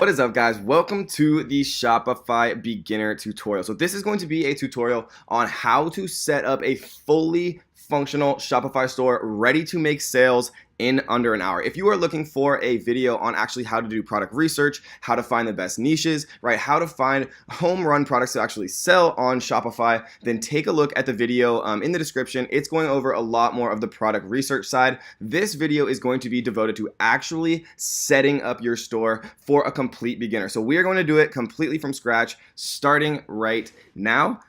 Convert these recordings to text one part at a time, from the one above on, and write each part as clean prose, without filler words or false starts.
What is up, guys? Welcome to the Shopify beginner tutorial. So this is going to be a tutorial on how to set up a fully functional Shopify store ready to make sales in under an hour. If you are looking for a video on actually how to do product research, how to find the best niches, right, how to find home run products to actually sell on Shopify, then take a look at the video in the description. It's going over a lot more of the product research side. This video is going to be devoted to actually setting up your store for a complete beginner. So we are going to do it completely from scratch, starting right now.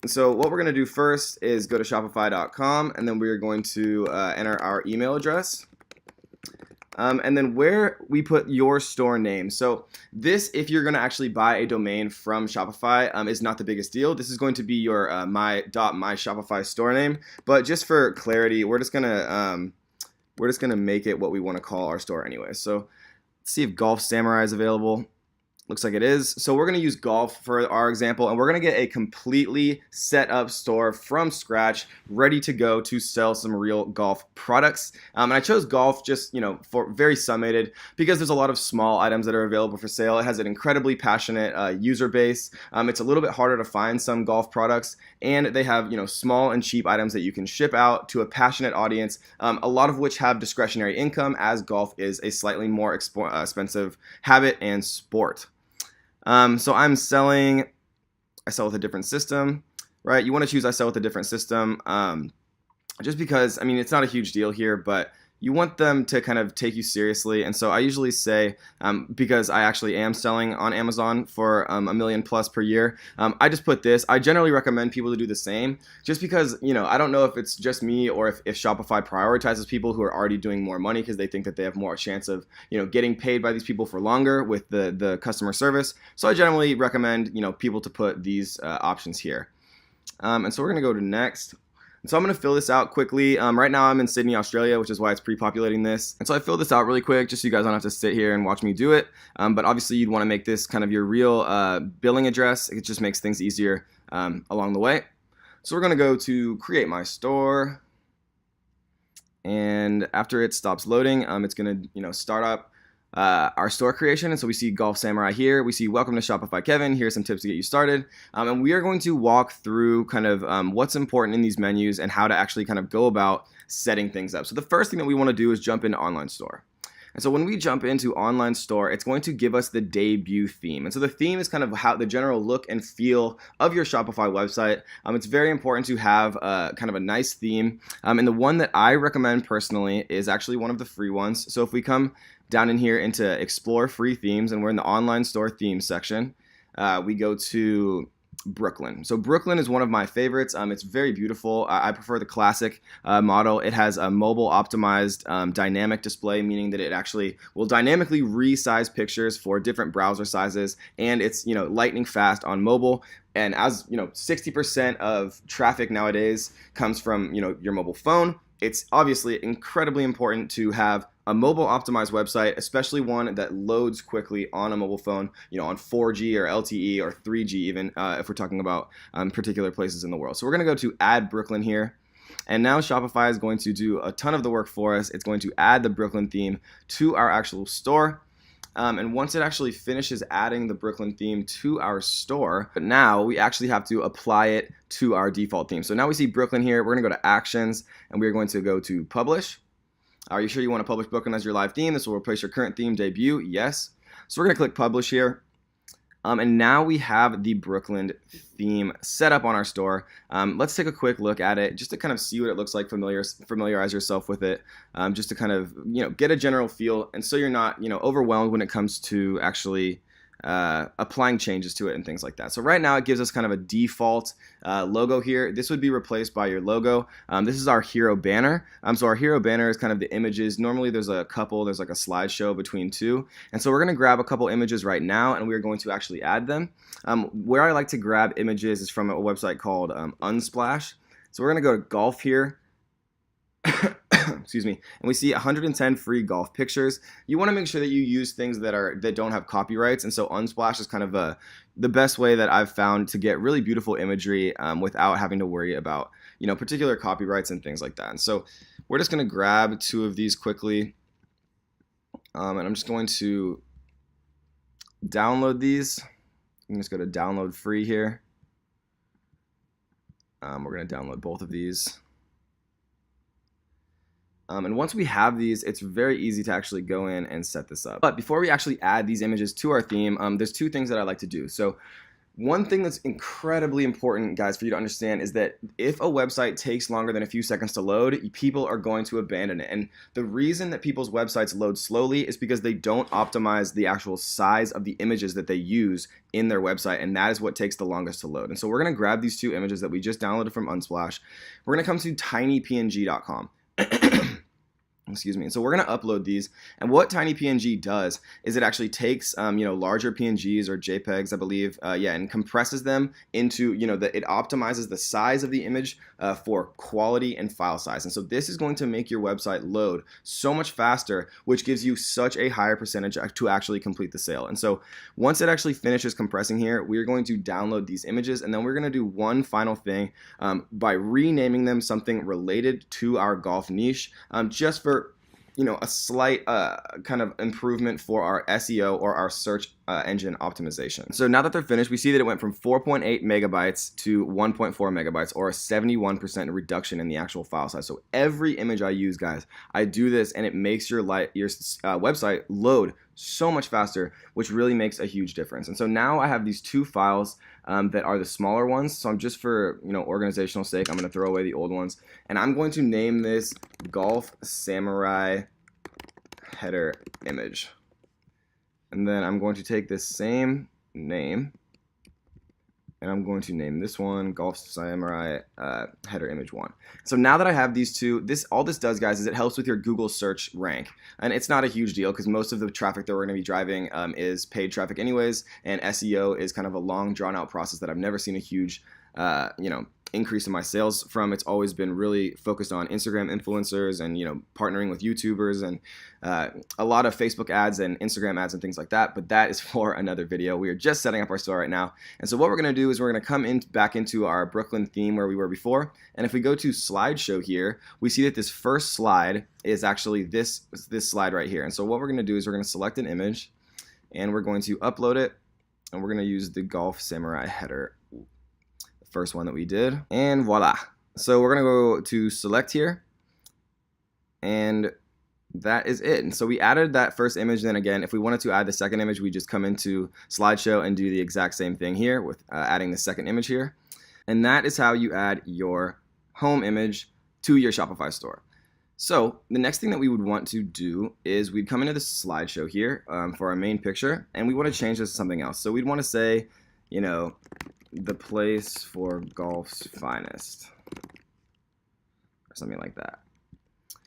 So what we're going to do first is go to shopify.com, and then we're going to enter our email address. And then where we put your store name. So this, if you're going to actually buy a domain from Shopify, is not the biggest deal. This is going to be your my Shopify store name. But just for clarity, we're just gonna make it what we want to call our store anyway. So let's see if Golf Samurai is available. Looks like it is. So we're going to use golf for our example, and we're going to get a completely set up store from scratch, ready to go to sell some real golf products. And I chose golf just, for very summated because there's a lot of small items that are available for sale. It has an incredibly passionate user base. It's a little bit harder to find some golf products, and they have, small and cheap items that you can ship out to a passionate audience, a lot of which have discretionary income, as golf is a slightly more expensive habit and sport. So I sell with a different system, right? You want to choose I sell with a different system, just because, it's not a huge deal here, but you want them to kind of take you seriously. And so I usually say, because I actually am selling on Amazon for $1 million plus per year, I just put this. I generally recommend people to do the same, just because, I don't know if it's just me or if Shopify prioritizes people who are already doing more money because they think that they have more chance of, getting paid by these people for longer with the customer service. So I generally recommend, people to put these options here. And so we're going to go to next. So I'm going to fill this out quickly. Right now I'm in Sydney, Australia, which is why it's pre-populating this. And so I filled this out really quick just so you guys don't have to sit here and watch me do it. But obviously you'd want to make this kind of your real billing address. It just makes things easier along the way. So we're going to go to create my store. And after it stops loading, it's going to start up our store creation. And so we see Golf Samurai here. We see welcome to Shopify Kevin. Here's some tips to get you started. And we are going to walk through kind of what's important in these menus and how to actually kind of go about setting things up. So the first thing that we want to do is jump into online store. And so when we jump into online store, it's going to give us the debut theme. And so the theme is kind of how the general look and feel of your Shopify website. It's very important to have kind of a nice theme. And the one that I recommend personally is actually one of the free ones. So if we come down in here into explore free themes, and we're in the online store themes section, we go to Brooklyn. So Brooklyn is one of my favorites. It's very beautiful. I prefer the classic model. It has a mobile optimized dynamic display, meaning that it actually will dynamically resize pictures for different browser sizes, and it's lightning fast on mobile. And as 60% of traffic nowadays comes from your mobile phone, it's obviously incredibly important to have a mobile optimized website, especially one that loads quickly on a mobile phone, on 4G or LTE or 3G even, if we're talking about particular places in the world. So we're going to go to add Brooklyn here. And now Shopify is going to do a ton of the work for us. It's going to add the Brooklyn theme to our actual store. And once it actually finishes adding the Brooklyn theme to our store, but now we actually have to apply it to our default theme. So now we see Brooklyn here. We're going to go to actions, and we're going to go to publish. Are you sure you want to publish Brooklyn as your live theme? This will replace your current theme debut. Yes. So we're going to click publish here. And now we have the Brooklyn theme set up on our store. Let's take a quick look at it just to kind of see what it looks like, familiarize yourself with it, just to kind of, get a general feel. And so you're not, overwhelmed when it comes to actually applying changes to it and things like that. So right now it gives us kind of a default logo here. This would be replaced by your logo. This is our hero banner. So our hero banner is kind of the images. Normally there's like a slideshow between two. And so we're going to grab a couple images right now, and we're going to actually add them. Where I like to grab images is from a website called Unsplash. So we're going to go to golf here. Excuse me, and we see 110 free golf pictures. You want to make sure that you use things that don't have copyrights, and so Unsplash is kind of the best way that I've found to get really beautiful imagery without having to worry about particular copyrights and things like that. And so we're just going to grab two of these quickly, and I'm just going to download these. You can just go to download free here. We're going to download both of these. And once we have these, it's very easy to actually go in and set this up. But before we actually add these images to our theme, there's two things that I like to do. So one thing that's incredibly important, guys, for you to understand is that if a website takes longer than a few seconds to load, people are going to abandon it. And the reason that people's websites load slowly is because they don't optimize the actual size of the images that they use in their website, and that is what takes the longest to load. And so we're going to grab these two images that we just downloaded from Unsplash. We're going to come to tinypng.com. Excuse me. And so we're going to upload these. And what TinyPNG does is it actually takes, larger PNGs or JPEGs, I believe, and compresses them into, it optimizes the size of the image for quality and file size. And so this is going to make your website load so much faster, which gives you such a higher percentage to actually complete the sale. And so once it actually finishes compressing here, we're going to download these images, and then we're going to do one final thing by renaming them something related to our golf niche, just for a slight kind of improvement for our SEO or our search engine optimization. So now that they're finished, we see that it went from 4.8 megabytes to 1.4 megabytes, or a 71% reduction in the actual file size. So every image I use, guys, I do this, and it makes your website load so much faster, which really makes a huge difference. And so now I have these two files that are the smaller ones. So I'm just for organizational sake, I'm going to throw away the old ones, and I'm going to name this Golf Samurai header image. And then I'm going to take this same name, and I'm going to name this one Golf Samurai header image 1. So now that I have these two, all this does, guys, is it helps with your Google search rank. And it's not a huge deal because most of the traffic that we're going to be driving is paid traffic anyways, and SEO is kind of a long, drawn-out process that I've never seen a huge increase in my sales from. It's always been really focused on Instagram influencers and partnering with YouTubers and a lot of Facebook ads and Instagram ads and things like that, but that is for another video. We are just setting up our store right now, and so what we're going to do is we're going to come back into our Brooklyn theme where we were before, and if we go to slideshow here, we see that this first slide is actually this slide right here. And so what we're going to do is we're going to select an image, and we're going to upload it, and we're going to use the Golf Samurai header, first one that we did, and voila. So we're gonna go to select here, and that is it. And so we added that first image. Then again, if we wanted to add the second image, we just come into slideshow and do the exact same thing here with adding the second image here. And that is how you add your home image to your Shopify store. So the next thing that we would want to do is we'd come into the slideshow here for our main picture, and we want to change this to something else. So we'd want to say, the place for golf's finest, or something like that.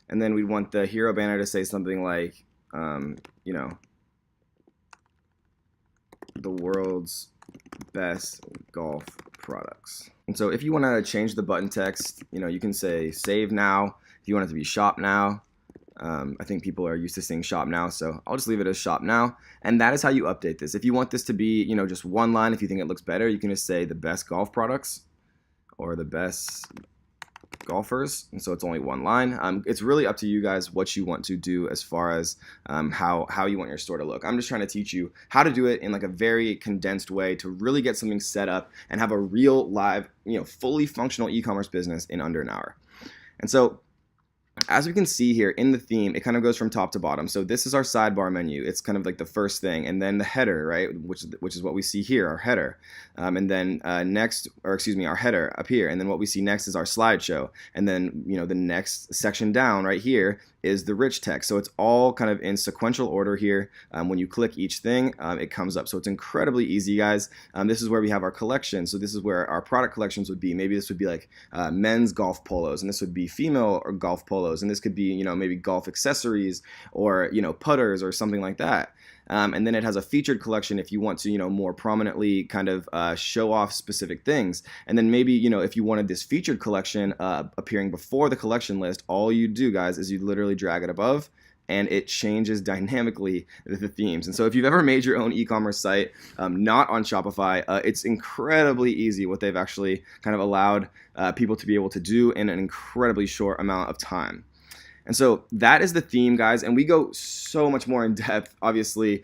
And then we'd want the hero banner to say something like, the world's best golf products. And so if you want to change the button text, you can say save now. If you want it to be shop now, I think people are used to seeing shop now, so I'll just leave it as shop now. And that is how you update this. If you want this to be, just one line, if you think it looks better, you can just say the best golf products or the best golfers. And so it's only one line. It's really up to you guys what you want to do as far as how you want your store to look. I'm just trying to teach you how to do it in like a very condensed way to really get something set up and have a real live, fully functional e-commerce business in under an hour. And so as we can see here in the theme, it kind of goes from top to bottom. So this is our sidebar menu. It's kind of like the first thing, and then the header, right, which is what we see here, our header. And then our header up here. And then what we see next is our slideshow. And then, the next section down right here is the rich text. So it's all kind of in sequential order here. When you click each thing, it comes up. So it's incredibly easy, guys. This is where we have our collection. So this is where our product collections would be. Maybe this would be like men's golf polos, and this would be female or golf polos, and this could be, maybe golf accessories or, putters or something like that. And then it has a featured collection if you want to, more prominently kind of show off specific things. And then maybe, if you wanted this featured collection appearing before the collection list, all you do, guys, is you literally drag it above, and it changes dynamically the themes. And so if you've ever made your own e-commerce site, not on Shopify, it's incredibly easy what they've actually kind of allowed people to be able to do in an incredibly short amount of time. And so that is the theme, guys, and we go so much more in depth, obviously,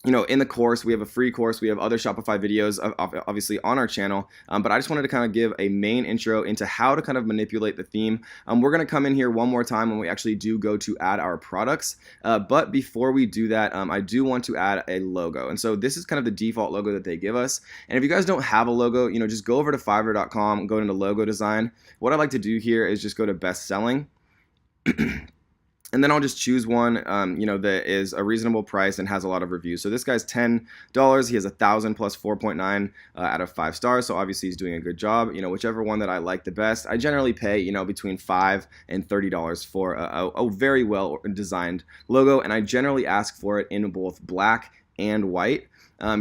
in the course, we have a free course. We have other Shopify videos, obviously, on our channel. But I just wanted to kind of give a main intro into how to kind of manipulate the theme. We're going to come in here one more time when we actually do go to add our products. But before we do that, I do want to add a logo. And so this is kind of the default logo that they give us. And if you guys don't have a logo, just go over to Fiverr.com, go into logo design. What I like to do here is just go to best selling. And then I'll just choose one, that is a reasonable price and has a lot of reviews. So this guy's $10. He has 1,000 plus 4.9 out of 5 stars. So obviously he's doing a good job. Whichever one that I like the best. I generally pay, between $5 and $30 for a very well designed logo. And I generally ask for it in both black and white.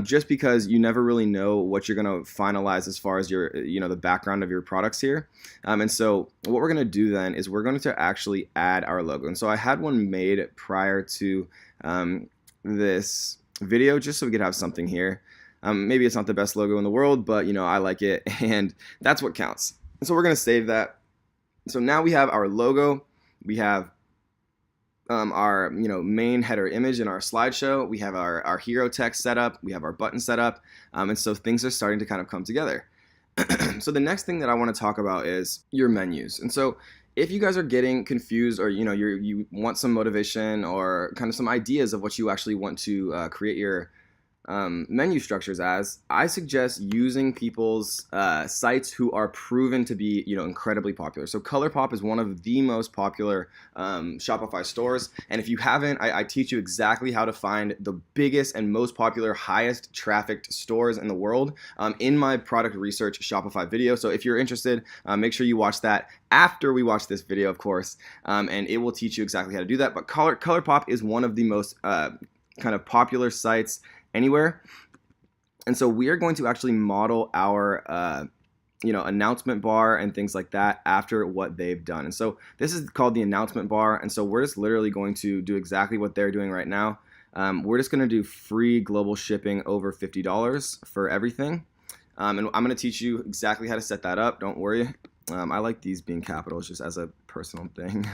Just because you never really know what you're going to finalize as far as your, the background of your products here. And so what we're going to do then is we're going to actually add our logo. And so I had one made prior to this video just so we could have something here. Maybe it's not the best logo in the world, but, I like it, and that's what counts. And so we're going to save that. So now we have our logo. We have our main header image in our slideshow. We have our hero text set up. We have our button set up. And so things are starting to kind of come together. So the next thing that I want to talk about is your menus. And so if you guys are getting confused, or you want some motivation or kind of some ideas of what you actually want to create your menu structures as, I suggest using people's sites who are proven to be incredibly popular. So ColourPop is one of the most popular Shopify stores, and if you haven't, I teach you exactly how to find the biggest and most popular, highest trafficked stores in the world in my product research Shopify video. So if you're interested, make sure you watch that after we watch this video, of course, and it will teach you exactly how to do that. But ColourPop is one of the most kind of popular sites anywhere. And so we are going to actually model our announcement bar and things like that after what they've done. And so this is called the announcement bar. And so we're just literally going to do exactly what they're doing right now. We're just going to do free global shipping over $50 for everything. And I'm going to teach you exactly how to set that up. Don't worry. I like these being capitals just as a personal thing.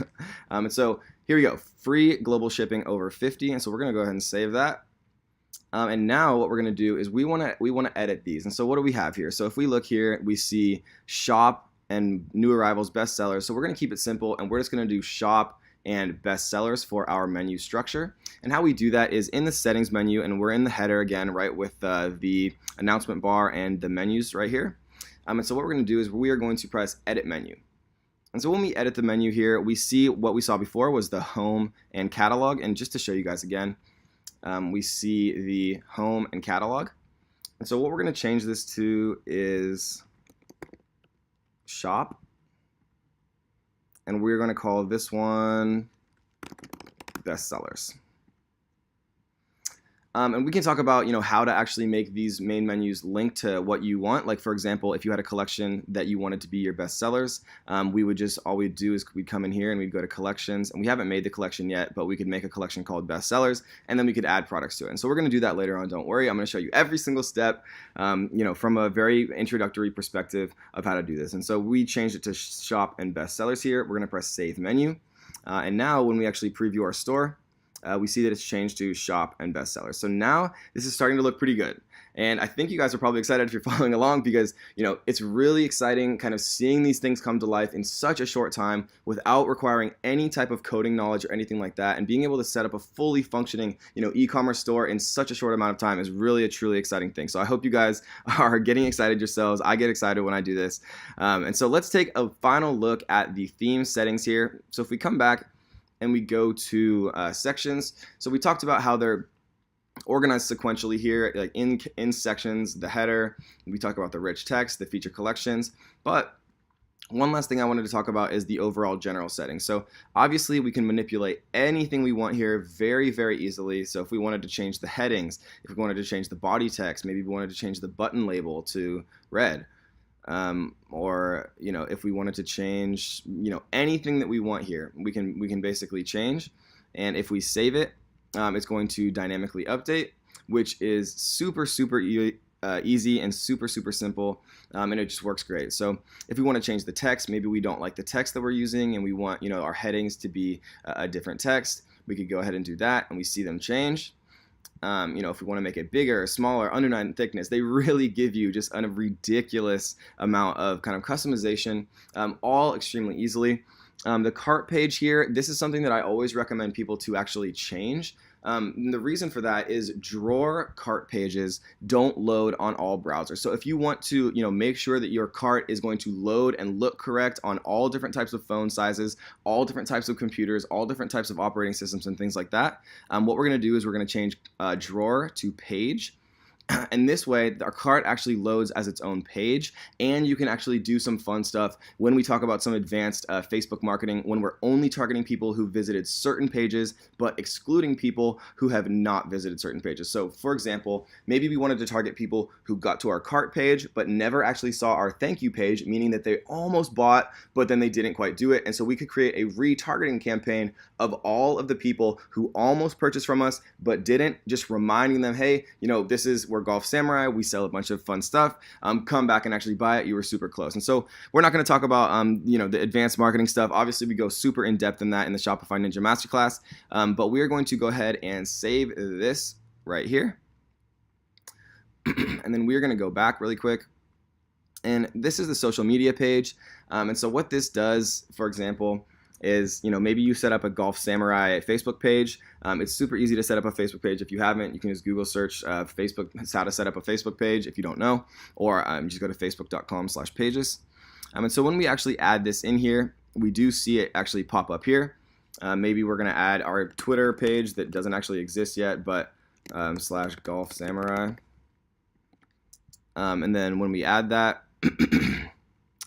And so here we go. Free global shipping over 50. And so we're going to go ahead and save that. And now what we're going to do is we want to edit these. And so what do we have here? So if we look here, we see shop and new arrivals, best sellers. So we're going to keep it simple, and we're just going to do shop and best sellers for our menu structure. And how we do that is in the settings menu, and we're in the header again, right, with the announcement bar and the menus right here. And so what we're going to do is we are going to press edit menu. And so when we edit the menu here, we see what we saw before was the home and catalog. And just to show you guys again, we see the home and catalog. And so what we're going to change this to is shop. And we're going to call this one best sellers. And we can talk about, how to actually make these main menus link to what you want. Like, for example, if you had a collection that you wanted to be your best sellers, all we'd do is we'd come in here and we'd go to collections. And we haven't made the collection yet, but we could make a collection called best sellers, and then we could add products to it. And so we're going to do that later on. Don't worry. I'm going to show you every single step, from a very introductory perspective of how to do this. And so we changed it to shop and best sellers here. We're going to press save menu. And now when we actually preview our store, we see that it's changed to shop and bestsellers. So now this is starting to look pretty good. And I think you guys are probably excited if you're following along, because it's really exciting kind of seeing these things come to life in such a short time without requiring any type of coding knowledge or anything like that. And being able to set up a fully functioning e-commerce store in such a short amount of time is really a truly exciting thing. So I hope you guys are getting excited yourselves. I get excited when I do this. And so let's take a final look at the theme settings here. So if we come back and we go to sections, so we talked about how they're organized sequentially here, like in sections, the header. We talk about the rich text, the feature collections. But one last thing I wanted to talk about is the overall general settings. So obviously we can manipulate anything we want here very, very easily. So if we wanted to change the headings, if we wanted to change the body text, maybe we wanted to change the button label to red, or if we wanted to change anything that we want here, we can basically change. And if we save it, it's going to dynamically update, which is super easy and super simple, and it just works great. So if we want to change the text, maybe we don't like the text that we're using and we want our headings to be a different text, we could go ahead and do that, and we see them change. if we want to make it bigger, smaller, under 9 in thickness, they really give you just a ridiculous amount of kind of customization, all extremely easily. The cart page here, this is something that I always recommend people to actually change. And the reason for that is drawer cart pages don't load on all browsers. So if you want to, make sure that your cart is going to load and look correct on all different types of phone sizes, all different types of computers, all different types of operating systems and things like that, what we're going to do is we're going to change drawer to page. And this way, our cart actually loads as its own page, and you can actually do some fun stuff when we talk about some advanced Facebook marketing, when we're only targeting people who visited certain pages, but excluding people who have not visited certain pages. So for example, maybe we wanted to target people who got to our cart page, but never actually saw our thank you page, meaning that they almost bought, but then they didn't quite do it. And so we could create a retargeting campaign of all of the people who almost purchased from us, but didn't, just reminding them, hey, we're Golf Samurai, we sell a bunch of fun stuff, come back and actually buy it, you were super close. And so we're not going to talk about the advanced marketing stuff. Obviously we go super in depth in that in the Shopify Ninja Masterclass, but we are going to go ahead and save this right here. And then we're going to go back really quick. And this is the social media page. And so what this does, for example, is, maybe you set up a Golf Samurai Facebook page. It's super easy to set up a Facebook page. If you haven't, you can just Google search Facebook, how to set up a Facebook page if you don't know, or just go to facebook.com/pages. And so when we actually add this in here, we do see it actually pop up here. Maybe we're going to add our Twitter page that doesn't actually exist yet, but /Golf Samurai. And then when we add that,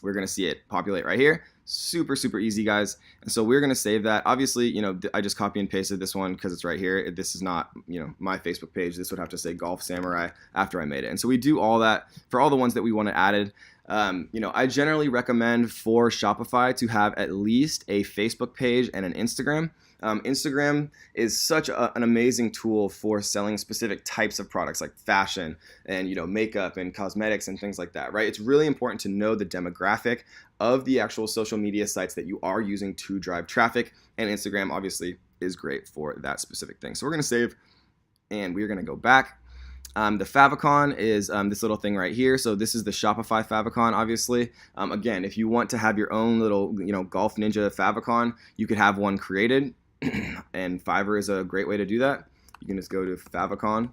we're going to see it populate right here. Super, super easy, guys. And so we're going to save that. Obviously, I just copy and pasted this one because it's right here. This is not, my Facebook page. This would have to say Golf Samurai after I made it. And so we do all that for all the ones that we want to added. I generally recommend for Shopify to have at least a Facebook page and an Instagram. Instagram is such an amazing tool for selling specific types of products like fashion and makeup and cosmetics and things like that, right? It's really important to know the demographic of the actual social media sites that you are using to drive traffic, and Instagram obviously is great for that specific thing. So we're going to save, and we're going to go back. The favicon is this little thing right here. So this is the Shopify favicon, obviously. Again, if you want to have your own little, Golf Ninja favicon, you could have one created. And Fiverr is a great way to do that. You can just go to favicon,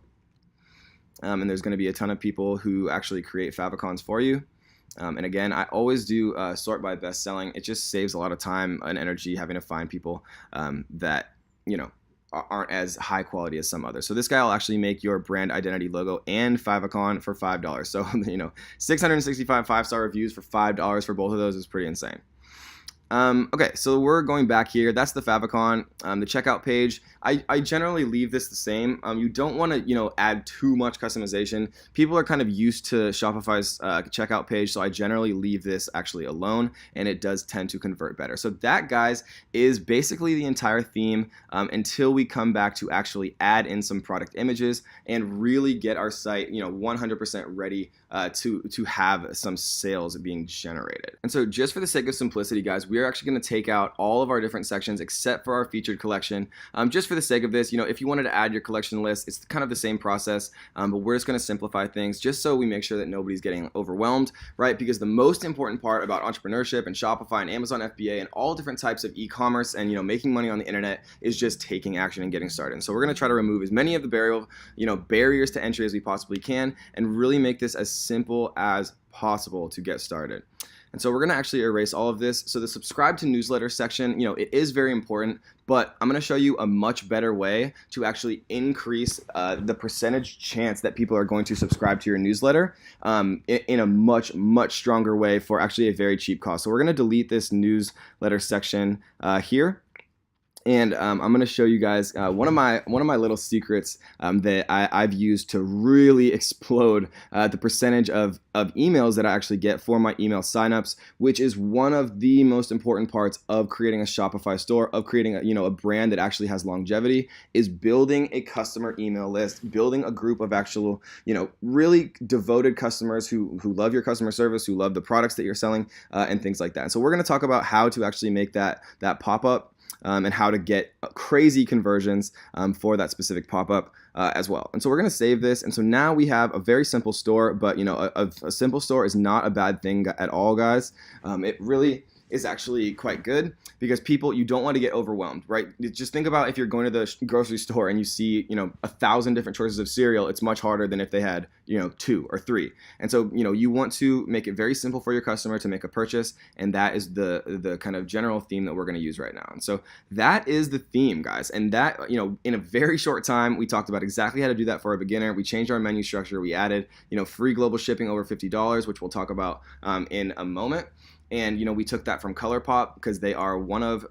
and there's going to be a ton of people who actually create favicons for you. And again, I always do sort by best selling. It just saves a lot of time and energy having to find people that aren't as high quality as some others. So this guy will actually make your brand identity logo and favicon for $5. So 665 5-star reviews for $5 for both of those is pretty insane. Okay, so we're going back here. That's the favicon. The checkout page, I generally leave this the same. You don't want to, add too much customization. People are kind of used to Shopify's checkout page, so I generally leave this actually alone, and it does tend to convert better. So that, guys, is basically the entire theme until we come back to actually add in some product images and really get our site, 100% ready to have some sales being generated. And so just for the sake of simplicity, guys, we are actually going to take out all of our different sections except for our featured collection. Just for the sake of this, if you wanted to add your collection list, it's kind of the same process, but we're just going to simplify things just so we make sure that nobody's getting overwhelmed, right? Because the most important part about entrepreneurship and Shopify and Amazon FBA and all different types of e-commerce and making money on the internet is just taking action and getting started. And so we're going to try to remove as many of the barriers to entry as we possibly can and really make this as simple as possible to get started. And so we're going to actually erase all of this. So the subscribe to newsletter section, it is very important, but I'm going to show you a much better way to actually increase the percentage chance that people are going to subscribe to your newsletter in a much, much stronger way for actually a very cheap cost. So we're going to delete this newsletter section here. And I'm going to show you guys one of my little secrets that I've used to really explode the percentage of emails that I actually get for my email signups, which is one of the most important parts of creating a Shopify store, of creating a brand that actually has longevity, is building a customer email list, building a group of actual really devoted customers who love your customer service, who love the products that you're selling, and things like that. And so we're going to talk about how to actually make that pop up. and how to get crazy conversions for that specific pop-up as well. And so we're going to save this. And so now we have a very simple store, but a simple store is not a bad thing at all, guys. It really is actually quite good because you don't want to get overwhelmed, right? Just think about if you're going to the grocery store and you see, 1,000 different choices of cereal. It's much harder than if they had, 2 or 3. And so, you want to make it very simple for your customer to make a purchase. And that is the kind of general theme that we're going to use right now. And so that is the theme, guys. And that, in a very short time, we talked about exactly how to do that for a beginner. We changed our menu structure. We added, free global shipping over $50, which we'll talk about in a moment. And, we took that from ColourPop because they are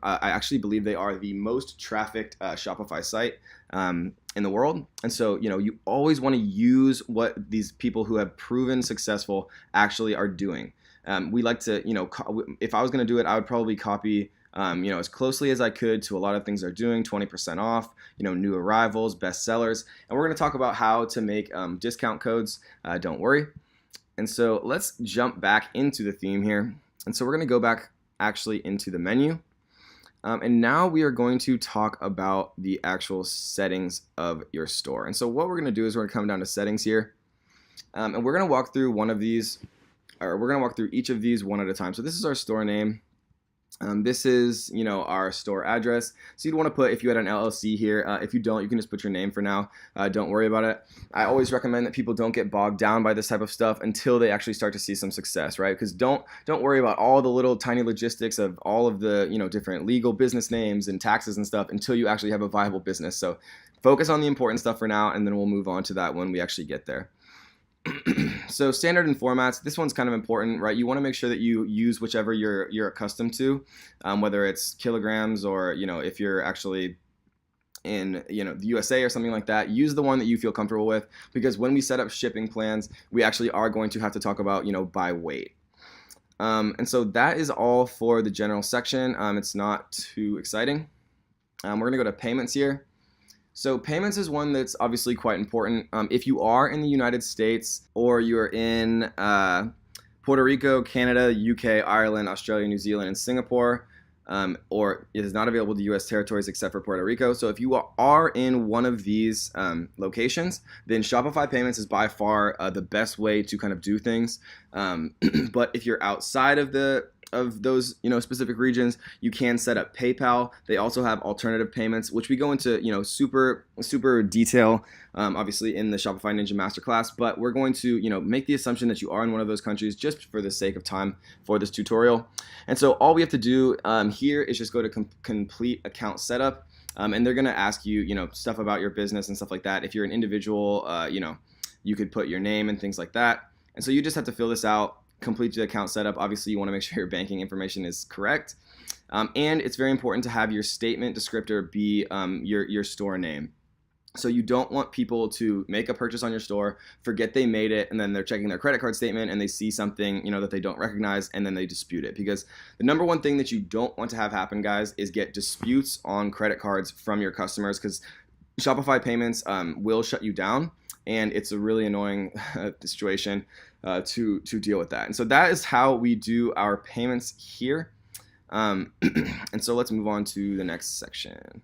I actually believe they are the most trafficked Shopify site in the world. And so, you always want to use what these people who have proven successful actually are doing. We like to, if I was going to do it, I would probably copy, as closely as I could to a lot of things they're doing, 20% off, new arrivals, best sellers. And we're going to talk about how to make discount codes. Don't worry. And so let's jump back into the theme here. And so we're going to go back actually into the menu. And now we are going to talk about the actual settings of your store. And so what we're going to do is we're going to come down to settings here. And we're going to walk through we're going to walk through each of these one at a time. So this is our store name. This is, our store address. So you'd want to put, if you had an LLC here, if you don't, you can just put your name for now. Don't worry about it. I always recommend that people don't get bogged down by this type of stuff until they actually start to see some success, right? Because don't worry about all the little tiny logistics of all of the, different legal business names and taxes and stuff until you actually have a viable business. So focus on the important stuff for now, and then we'll move on to that when we actually get there. So standard and formats, this one's kind of important, right? You want to make sure that you use whichever you're accustomed to, whether it's kilograms or, if you're actually in, the USA or something like that, use the one that you feel comfortable with, because when we set up shipping plans, we actually are going to have to talk about, by weight. And so that is all for the general section. It's not too exciting. We're going to go to payments here. So payments is one that's obviously quite important. If you are in the United States or you're in Puerto Rico, Canada, UK, Ireland, Australia, New Zealand, and Singapore, or it is not available to U.S. territories except for Puerto Rico. So if you are in one of these locations, then Shopify Payments is by far the best way to kind of do things. But if you're outside of those specific regions, you can set up PayPal. They also have alternative payments, which we go into super detail obviously in the Shopify Ninja Masterclass, but we're going to make the assumption that you are in one of those countries just for the sake of time for this tutorial. And so all we have to do here is just go to complete account setup, and they're going to ask you stuff about your business and stuff like that. If you're an individual, you could put your name and things like that. And so you just have to fill this out, complete the account setup. Obviously, you want to make sure your banking information is correct. And it's very important to have your statement descriptor be your store name. So you don't want people to make a purchase on your store, forget they made it, and then they're checking their credit card statement and they see something that they don't recognize, and then they dispute it. Because the number one thing that you don't want to have happen, guys, is get disputes on credit cards from your customers, because Shopify Payments will shut you down, and it's a really annoying situation to deal with that. And so that is how we do our payments here. And so let's move on to the next section.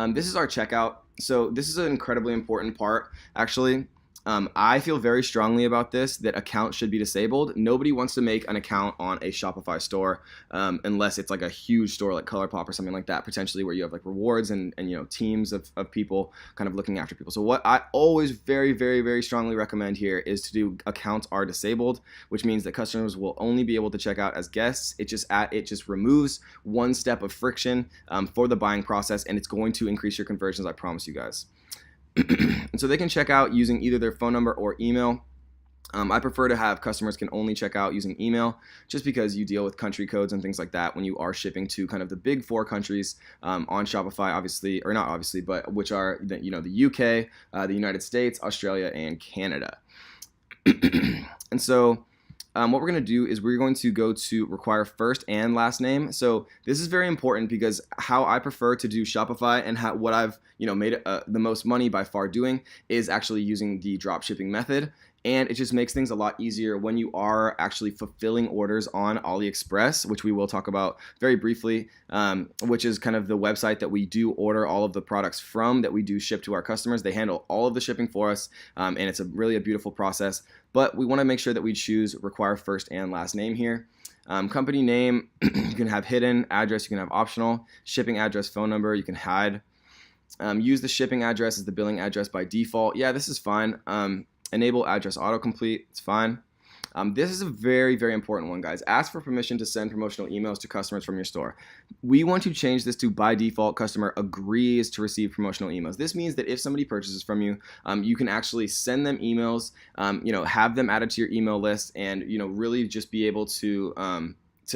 This is our checkout. So this is an incredibly important part, actually. I feel very strongly about this, that accounts should be disabled. Nobody wants to make an account on a Shopify store unless it's like a huge store like ColourPop or something like that, potentially, where you have like rewards and teams of people kind of looking after people. So what I always very, very, very strongly recommend here is to do accounts are disabled, which means that customers will only be able to check out as guests. It just removes one step of friction for the buying process, and it's going to increase your conversions, I promise you guys. And so they can check out using either their phone number or email. I prefer to have customers can only check out using email, just because you deal with country codes and things like that when you are shipping to kind of the big 4 countries on Shopify, obviously, or not obviously, but which are the UK, the United States, Australia, and Canada. And so what we're going to do is we're going to go to require first and last name. So this is very important, because how I prefer to do Shopify and what I've made the most money by far doing is actually using the drop shipping method. And it just makes things a lot easier when you are actually fulfilling orders on AliExpress, which we will talk about very briefly, which is kind of the website that we do order all of the products from, that we do ship to our customers. They handle all of the shipping for us, and it's really a beautiful process. But we want to make sure that we choose require first and last name here. Company name, you can have hidden. Address, you can have optional. Shipping address, phone number, you can hide. Use the shipping address as the billing address by default. Yeah, this is fine. Enable address autocomplete. It's fine. This is a very, very important one, guys. Ask for permission to send promotional emails to customers from your store. We want to change this to by default, customer agrees to receive promotional emails. This means that if somebody purchases from you, you can actually send them emails, have them added to your email list, and really just be able to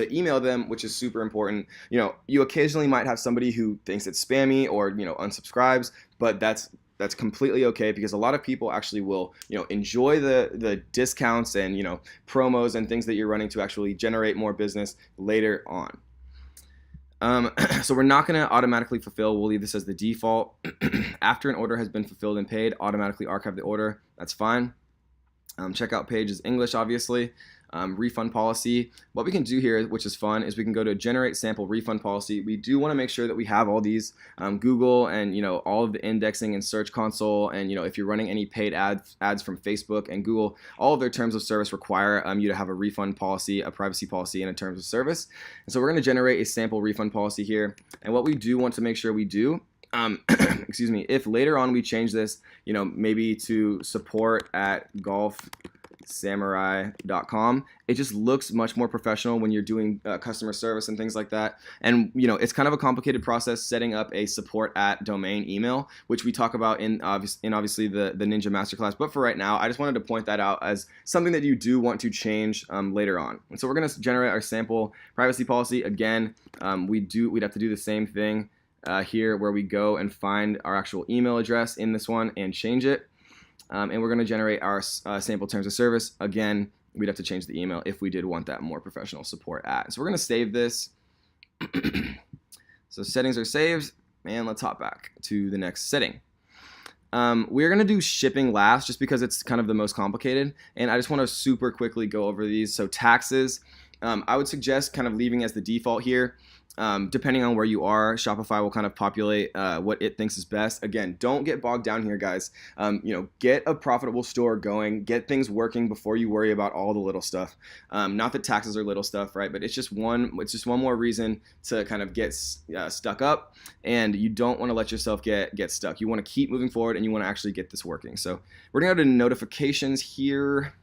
email them, which is super important. You occasionally might have somebody who thinks it's spammy or unsubscribes, but that's completely okay, because a lot of people actually will enjoy the discounts and promos and things that you're running to actually generate more business later on. So we're not going to automatically fulfill. We'll leave this as the default. After an order has been fulfilled and paid, automatically archive the order. That's fine. Checkout page is English, obviously. Refund policy. What we can do here, which is fun, is we can go to generate sample refund policy. We do want to make sure that we have all these Google and all of the indexing and Search Console, and if you're running any paid ads from Facebook and Google, all of their terms of service require you to have a refund policy, a privacy policy, and a terms of service. And so we're going to generate a sample refund policy here. And what we do want to make sure we do, excuse me, if later on we change this, maybe to support@golfsamurai.com, it just looks much more professional when you're doing customer service and things like that. And it's kind of a complicated process setting up a support@ domain email, which we talk about in obviously the Ninja Masterclass. But for right now, I just wanted to point that out as something that you do want to change later on. And so we're going to generate our sample privacy policy. Again, we'd have to do the same thing here, where we go and find our actual email address in this one and change it. And we're going to generate our sample terms of service. Again, we'd have to change the email if we did want that more professional support at. So we're going to save this. So settings are saved, and let's hop back to the next setting. We're going to do shipping last, just because it's kind of the most complicated. And I just want to super quickly go over these. So taxes, I would suggest kind of leaving as the default here. Depending on where you are, Shopify will kind of populate what it thinks is best. Again, don't get bogged down here, guys. Get a profitable store going, get things working before you worry about all the little stuff. Not that taxes are little stuff, right? But it's just one more reason to kind of get stuck up, and you don't want to let yourself get stuck. You want to keep moving forward, and you want to actually get this working. So we're gonna go to notifications here.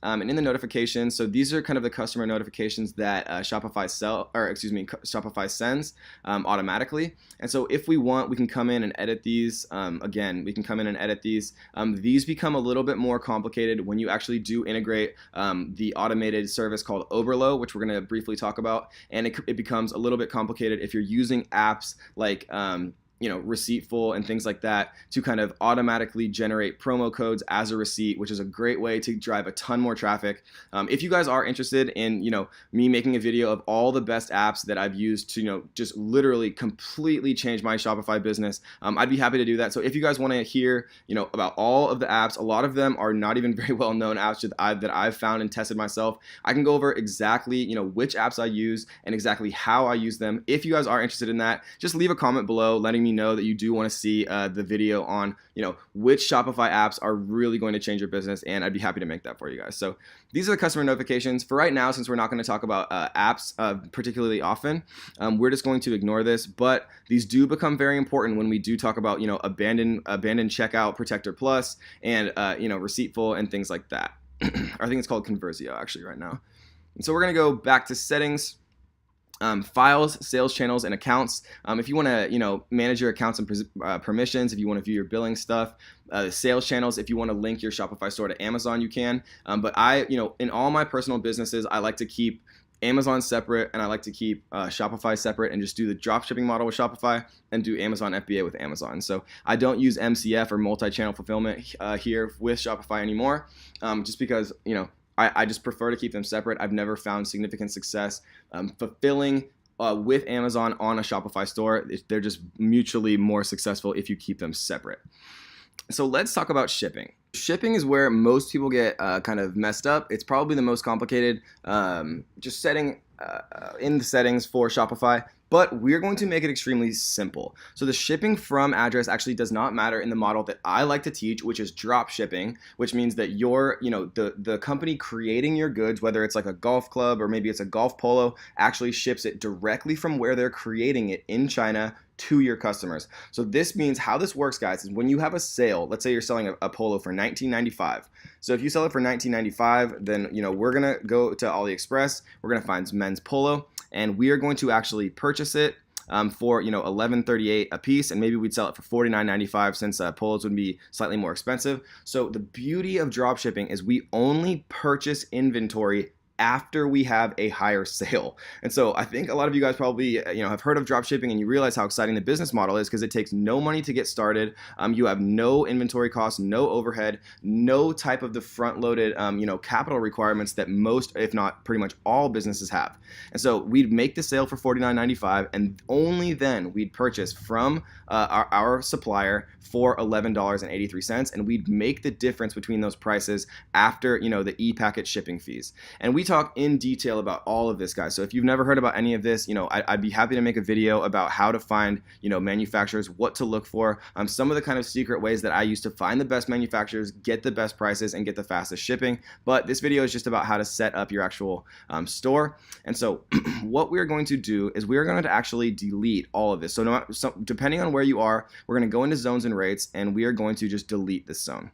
And in the notifications, so these are kind of the customer notifications that Shopify sends automatically. And so if we want, we can come in and edit these. Again, we can come in and edit these. These become a little bit more complicated when you actually do integrate the automated service called Oberlo, which we're going to briefly talk about. And it becomes a little bit complicated if you're using apps like Receiptful and things like that to kind of automatically generate promo codes as a receipt, which is a great way to drive a ton more traffic. If you guys are interested in, me making a video of all the best apps that I've used to, just literally completely change my Shopify business, I'd be happy to do that. So if you guys want to hear, about all of the apps, a lot of them are not even very well known apps that I've found and tested myself. I can go over exactly, which apps I use and exactly how I use them. If you guys are interested in that, just leave a comment below letting me know that you do want to see the video on which Shopify apps are really going to change your business, and I'd be happy to make that for you guys. So these are the customer notifications. For right now, since we're not going to talk about apps particularly often, we're just going to ignore this, but these do become very important when we do talk about abandoned checkout, Protector Plus, and Receiptful and things like that. I think it's called Conversio actually right now. And so we're going to go back to settings. Files, sales channels, and accounts. If you want to, manage your accounts and permissions, if you want to view your billing stuff, sales channels, if you want to link your Shopify store to Amazon, you can. But I, in all my personal businesses, I like to keep Amazon separate, and I like to keep Shopify separate, and just do the drop shipping model with Shopify and do Amazon FBA with Amazon. So I don't use MCF or multi-channel fulfillment here with Shopify anymore, just because, I just prefer to keep them separate. I've never found significant success fulfilling with Amazon on a Shopify store. They're just mutually more successful if you keep them separate. So let's talk about shipping. Shipping is where most people get kind of messed up. It's probably the most complicated, just setting in the settings for Shopify, but we're going to make it extremely simple. So the shipping from address actually does not matter in the model that I like to teach, which is drop shipping, which means that the company creating your goods, whether it's like a golf club or maybe it's a golf polo, actually ships it directly from where they're creating it in China to your customers. So this means how this works, guys, is when you have a sale, let's say you're selling a polo for $19.95. So if you sell it for $19.95, then we're gonna go to AliExpress, we're gonna find men's polo, and we are going to actually purchase it for $11.38 a piece, and maybe we'd sell it for $49.95 since polos would be slightly more expensive. So the beauty of drop shipping is we only purchase inventory after we have a higher sale. And so I think a lot of you guys probably have heard of drop shipping, and you realize how exciting the business model is because it takes no money to get started. You have no inventory costs, no overhead, no type of the front-loaded capital requirements that most, if not pretty much all businesses have. And so we'd make the sale for $49.95, and only then we'd purchase from our supplier for $11.83, and we'd make the difference between those prices after the e-packet shipping fees. And we talk in detail about all of this, guys. So if you've never heard about any of this, I'd be happy to make a video about how to find manufacturers, what to look for, some of the kind of secret ways that I use to find the best manufacturers, get the best prices, and get the fastest shipping. But this video is just about how to set up your actual store. And so what we're going to do is we're going to actually delete all of this. So depending on where you are, we're going to go into zones and rates, and we are going to just delete this zone.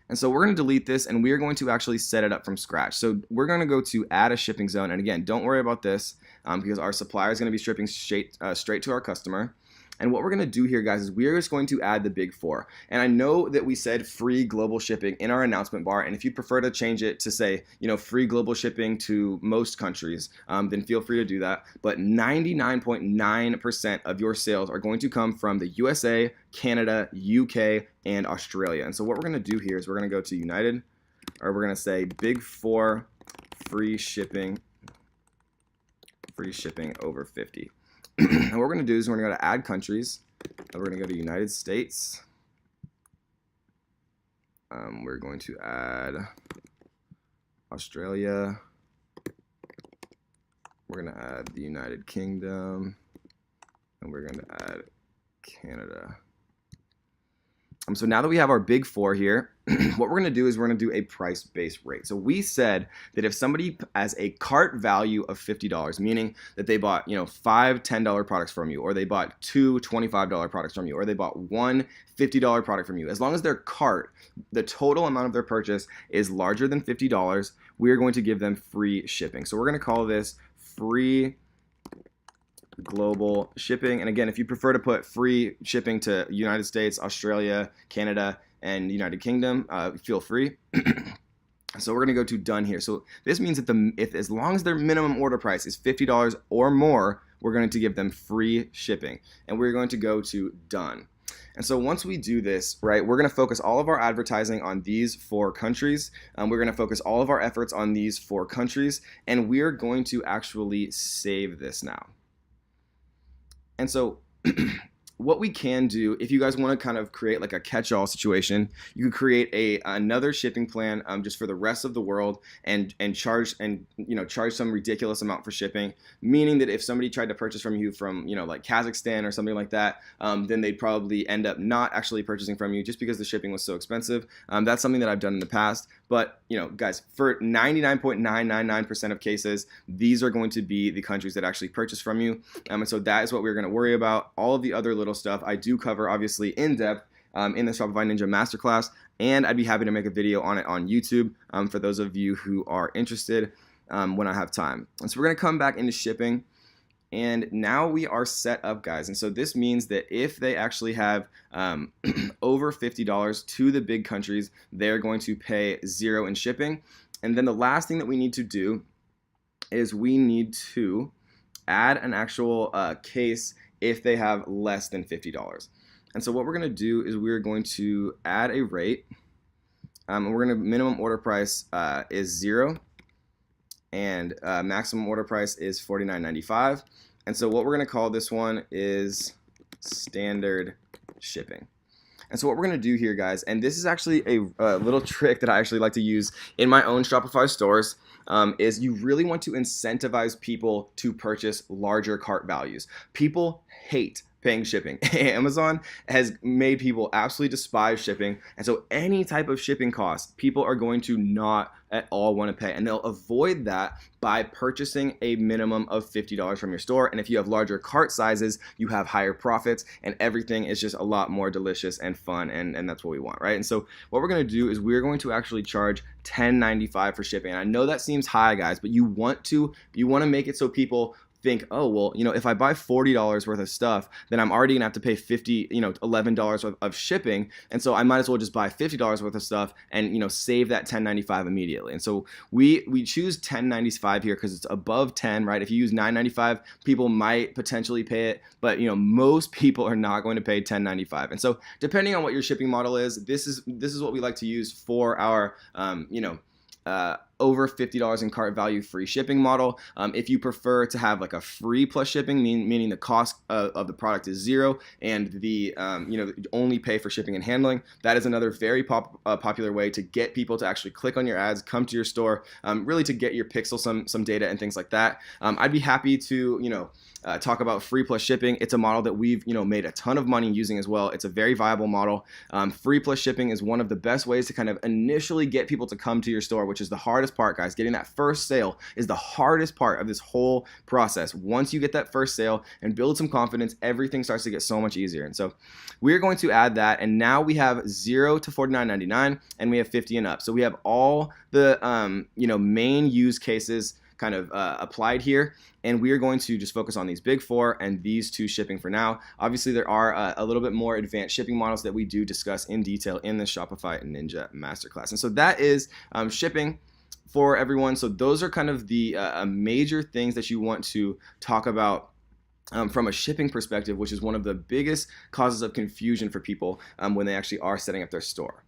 And so we're going to delete this, and we are going to actually set it up from scratch. So we're going to go to add a shipping zone. And again, don't worry about this because our supplier is going to be shipping straight to our customer. And what we're going to do here, guys, is we're just going to add the big four. And I know that we said free global shipping in our announcement bar. And if you prefer to change it to say, free global shipping to most countries, then feel free to do that. But 99.9% of your sales are going to come from the USA, Canada, UK, and Australia. And so what we're going to do here is we're going to go to United, or we're going to say big four free shipping over 50. And what we're going to do is we're going to go to add countries, and we're going to go to United States. We're going to add Australia. We're going to add the United Kingdom, and we're going to add Canada. So now that we have our big four here, what we're going to do is we're going to do a price-based rate. So we said that if somebody has a cart value of $50, meaning that they bought, 5 $10 products from you, or they bought 2 $25 products from you, or they bought 1 $50 product from you, as long as their cart, the total amount of their purchase is larger than $50, we are going to give them free shipping. So we're going to call this free global shipping. And again, if you prefer to put free shipping to United States, Australia, Canada, and United Kingdom, feel free. So we're going to go to done here. So this means that as long as their minimum order price is $50 or more, we're going to give them free shipping. And we're going to go to done. And so once we do this, right, we're going to focus all of our advertising on these 4 countries. We're going to focus all of our efforts on these 4 countries, and we're going to actually save this now. And so what we can do, if you guys want to kind of create like a catch-all situation, you could create another shipping plan just for the rest of the world and charge some ridiculous amount for shipping, meaning that if somebody tried to purchase from you from like Kazakhstan or something like that, then they'd probably end up not actually purchasing from you just because the shipping was so expensive. That's something that I've done in the past. But guys, for 99.999% of cases, these are going to be the countries that actually purchase from you. And so that is what we're going to worry about. All of the other little stuff I do cover obviously in depth in the Shopify Ninja Masterclass, and I'd be happy to make a video on it on YouTube for those of you who are interested when I have time. And so we're going to come back into shipping. And now we are set up, guys. And so this means that if they actually have over $50 to the big countries, they're going to pay 0 in shipping. And then the last thing that we need to do is we need to add an actual case if they have less than $50. And so what we're going to do is we're going to add a rate. And we're going to minimum order price is 0. And maximum order price is $49.95. And so what we're going to call this one is standard shipping. And so what we're going to do here, guys, and this is actually a little trick that I actually like to use in my own Shopify stores, is you really want to incentivize people to purchase larger cart values. People hate paying shipping. Amazon has made people absolutely despise shipping, and so any type of shipping cost, people are going to not at all want to pay, and they'll avoid that by purchasing a minimum of $50 from your store. And if you have larger cart sizes, you have higher profits, and everything is just a lot more delicious and fun, and that's what we want, right? And so what we're going to do is we're going to actually charge $10.95 for shipping. And I know that seems high, guys, but you want to make it so people think, oh, well, if I buy $40 worth of stuff, then I'm already gonna have to pay $11 of shipping, and so I might as well just buy $50 worth of stuff and save that $10.95 immediately. And so we choose $10.95 here because it's above 10, right? If you use $9.95, people might potentially pay it, but most people are not going to pay $10.95. And so depending on what your shipping model is, this is what we like to use for our over $50 in cart value free shipping model. If you prefer to have like a free plus shipping, meaning the cost of the product is zero and the only pay for shipping and handling, that is another very popular way to get people to actually click on your ads, come to your store, really to get your pixel some data and things like that. I'd be happy to talk about free plus shipping. It's a model that we've made a ton of money using as well. It's a very viable model. Free plus shipping is one of the best ways to kind of initially get people to come to your store, which is the hardest part, guys. Getting that first sale is the hardest part of this whole process. Once you get that first sale and build some confidence, everything starts to get so much easier. And so we're going to add that, and now we have $0 to $49.99, and we have 50 and up. So we have all the main use cases kind of applied here, and we are going to just focus on these big four and these two shipping for now. Obviously, there are a little bit more advanced shipping models that we do discuss in detail in the Shopify Ninja Masterclass. And so that is shipping for everyone. So those are kind of the major things that you want to talk about from a shipping perspective, which is one of the biggest causes of confusion for people when they actually are setting up their store.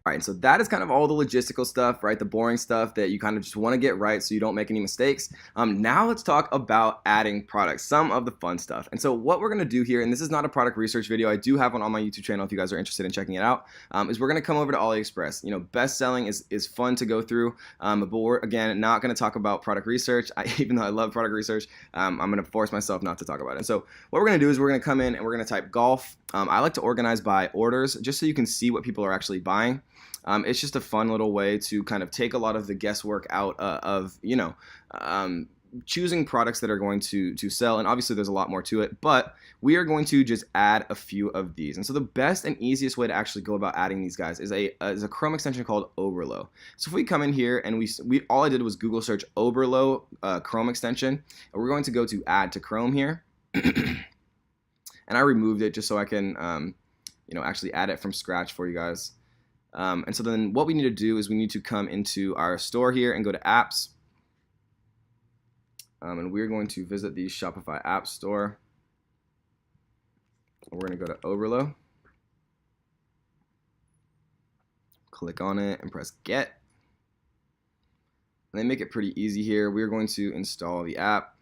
All right, and so that is kind of all the logistical stuff, right? The boring stuff that you kind of just want to get right so you don't make any mistakes. Now let's talk about adding products, some of the fun stuff. And so what we're going to do here, and this is not a product research video, I do have one on my YouTube channel if you guys are interested in checking it out, is we're going to come over to AliExpress. Best selling is fun to go through, but we're, again, not going to talk about product research. Even though I love product research, I'm going to force myself not to talk about it. And so what we're going to do is we're going to come in and we're going to type golf. I like to organize by orders just so you can see what people are actually buying. It's just a fun little way to kind of take a lot of the guesswork out of choosing products that are going to sell. And obviously there's a lot more to it, but we are going to just add a few of these. And so the best and easiest way to actually go about adding these guys is a Chrome extension called Oberlo. So if we come in here and we all I did was Google search Oberlo Chrome extension, and we're going to go to add to Chrome here. And I removed it just so I can actually add it from scratch for you guys. And so then what we need to do is we need to come into our store here and go to apps. And we're going to visit the Shopify App Store. We're going to go to Oberlo. Click on it and press get. And they make it pretty easy here. We're going to install the app.